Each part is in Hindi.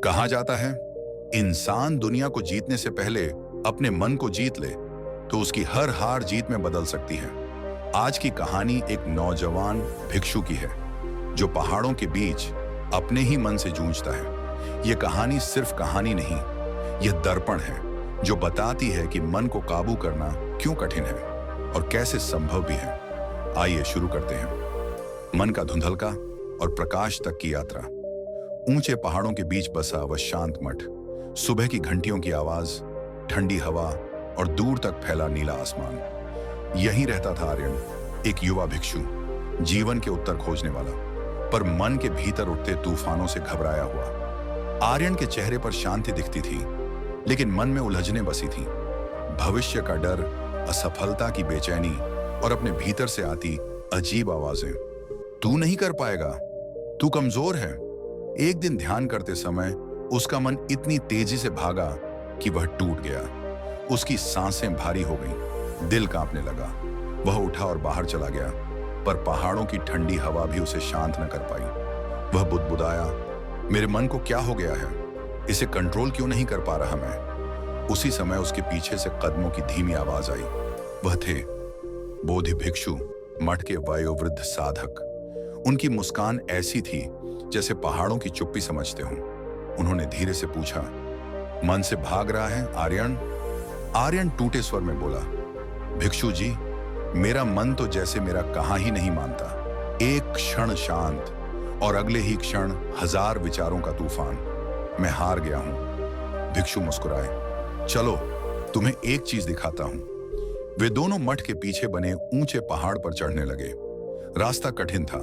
कहा जाता है, इंसान दुनिया को जीतने से पहले अपने मन को जीत ले तो उसकी हर हार जीत में बदल सकती है। आज की कहानी एक नौजवान भिक्षु की है जो पहाड़ों के बीच अपने ही मन से जूझता है। यह कहानी सिर्फ कहानी नहीं, यह दर्पण है जो बताती है कि मन को काबू करना क्यों कठिन है और कैसे संभव भी है। आइए शुरू करते हैं। मन का धुंधलका और प्रकाश तक की यात्रा। ऊंचे पहाड़ों के बीच बसा वह शांत मठ, सुबह की घंटियों की आवाज, ठंडी हवा और दूर तक फैला नीला आसमान। यहीं रहता था आर्यन, एक युवा भिक्षु, जीवन के उत्तर खोजने वाला, पर मन के भीतर उठते तूफानों से घबराया हुआ। आर्यन के चेहरे पर शांति दिखती थी, लेकिन मन में उलझनें बसी थीं। भविष्य का डर, असफलता की बेचैनी और अपने भीतर से आती अजीब आवाजें। तू नहीं कर पाएगा, तू कमजोर है। एक दिन ध्यान करते समय उसका मन इतनी तेजी से भागा कि वह टूट गया। उसकी सांसें भारी हो गईं, दिल कांपने लगा। वह उठा और बाहर चला गया, पर पहाड़ों की ठंडी हवा भी उसे शांत न कर पाई। वह बुदबुदाया, मेरे मन को क्या हो गया है? इसे कंट्रोल क्यों नहीं कर पा रहा मैं? उसी समय उसके पीछे से कदमों की धीमी आवाज आई। वह थे बोधि भिक्षु, मठ के वयोवृद्ध साधक। उनकी मुस्कान ऐसी थी जैसे पहाड़ों की चुप्पी समझते हों। उन्होंने धीरे से पूछा, मन से भाग रहा है आर्यन? आर्यन टूटे स्वर में बोला, भिक्षु जी, मेरा मन तो जैसे मेरा कहा ही नहीं मानता। एक क्षण शांत और अगले ही क्षण हजार विचारों का तूफान। मैं हार गया हूं। भिक्षु मुस्कुराए, चलो तुम्हें एक चीज दिखाता हूं। वे दोनों मठ के पीछे बने ऊंचे पहाड़ पर चढ़ने लगे। रास्ता कठिन था,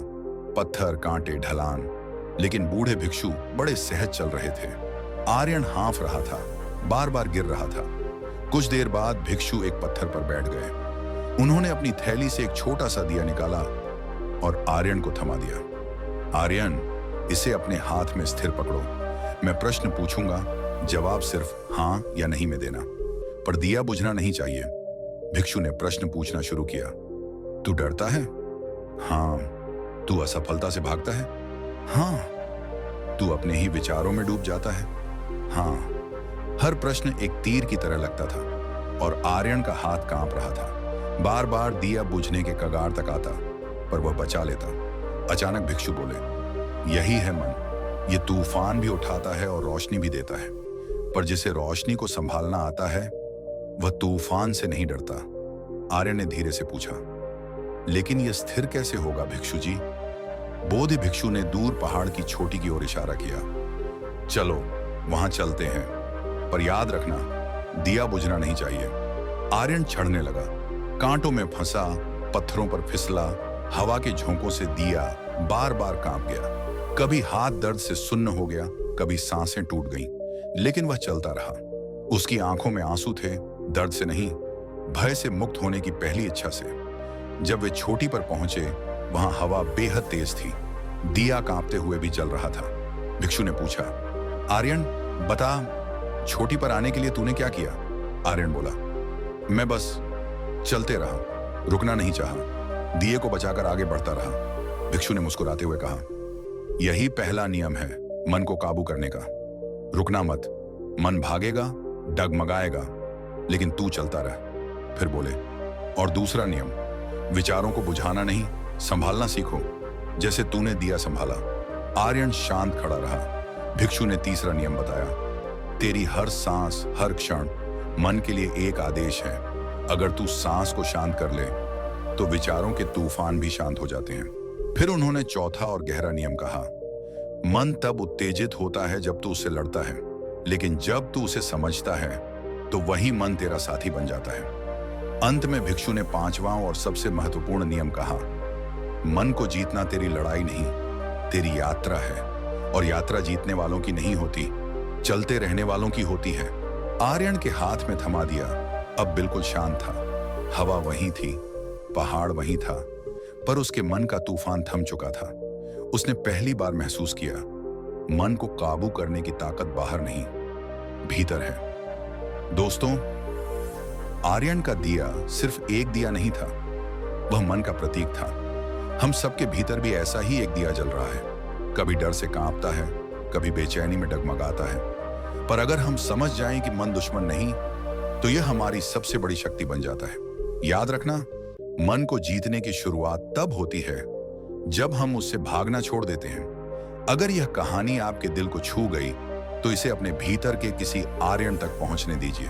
पत्थर, कांटे, ढलान, लेकिन बूढ़े भिक्षु बड़े सहज चल रहे थे। आर्यन हाँफ रहा था, बार बार गिर रहा था। कुछ देर बाद भिक्षु एक पत्थर पर बैठ गए। उन्होंने अपनी थैली से एक छोटा सा दिया निकाला और आर्यन को थमा दिया। आर्यन, इसे अपने हाथ में स्थिर पकड़ो। मैं प्रश्न पूछूंगा, जवाब सिर्फ हाँ या नहीं में देना, पर दिया बुझना नहीं चाहिए। भिक्षु ने प्रश्न पूछना शुरू किया, तू डरता है? हाँ। तू असफलता से भागता है? हाँ। तू अपने ही विचारों में डूब जाता है? हाँ। हर प्रश्न एक तीर की तरह लगता था और आर्यन का हाथ कांप रहा था। बार बार दिया बुझने के कगार तक आता, पर वह बचा लेता। अचानक भिक्षु बोले, यही है मन। ये तूफान भी उठाता है और रोशनी भी देता है, पर जिसे रोशनी को संभालना आता है वह तूफान से नहीं डरता। आर्यन ने धीरे से पूछा, लेकिन यह स्थिर कैसे होगा भिक्षु जी? बोधि भिक्षु ने दूर पहाड़ की चोटी की ओर इशारा किया। चलो वहां चलते हैं, पर याद रखना, दिया बुझना नहीं चाहिए। आर्यन चढ़ने लगा, कांटों में फंसा, पत्थरों पर फिसला। हवा के झोंकों से दिया बार बार कांप गया। कभी हाथ दर्द से सुन्न हो गया, कभी सांसें टूट गईं, लेकिन वह चलता रहा। उसकी आंखों में आंसू थे, दर्द से नहीं, भय से मुक्त होने की पहली इच्छा से। जब वे चोटी पर पहुंचे, वहां हवा बेहद तेज थी, दिया कांपते हुए भी जल रहा था। भिक्षु ने पूछा, आर्यन बता, चोटी पर आने के लिए तूने क्या किया? आर्यन बोला, मैं बस चलते रहा, रुकना नहीं चाहा, दिए को बचाकर आगे बढ़ता रहा। भिक्षु ने मुस्कुराते हुए कहा, यही पहला नियम है मन को काबू करने का। रुकना मत। मन भागेगा, डगमगाएगा, लेकिन तू चलता रह। फिर बोले, और दूसरा नियम, विचारों को बुझाना नहीं, संभालना सीखो, जैसे तूने दिया संभाला। आर्यन शांत खड़ा रहा। भिक्षु ने तीसरा नियम बताया, तेरी हर सांस, हर क्षण मन के लिए एक आदेश है। अगर तू सांस को शांत कर ले तो विचारों के तूफान भी शांत हो जाते हैं। फिर उन्होंने चौथा और गहरा नियम कहा, मन तब उत्तेजित होता है जब तू उससे लड़ता है, लेकिन जब तू उसे समझता है तो वही मन तेरा साथी बन जाता है। अंत में भिक्षु ने पांचवां और सबसे महत्वपूर्ण नियम कहा, मन को जीतना तेरी लड़ाई नहीं, तेरी यात्रा है, और यात्रा जीतने वालों की नहीं होती, चलते रहने वालों की होती है। आर्यन के हाथ में थमा दिया अब बिल्कुल शांत था। हवा वहीं थी, पहाड़ वहीं था, पर उसके मन का तूफान थम चुका था। उसने पहली बार महसूस किया, मन को काबू करने की ताकत बाहर नहीं, भीतर है। दोस्तों, आर्यन का दिया सिर्फ एक दिया नहीं था, वह मन का प्रतीक था। हम सबके भीतर भी ऐसा ही एक दिया जल रहा है। कभी डर से कांपता है, कभी बेचैनी में डगमगाता है। पर अगर हम समझ जाएं कि मन दुश्मन नहीं, तो यह हमारी सबसे बड़ी शक्ति बन जाता है। याद रखना, मन को जीतने की शुरुआत तब होती है जब हम उससे भागना छोड़ देते हैं। अगर यह कहानी आपके दिल को छू गई, तो इसे अपने भीतर के किसी आर्यन तक पहुंचने दीजिए।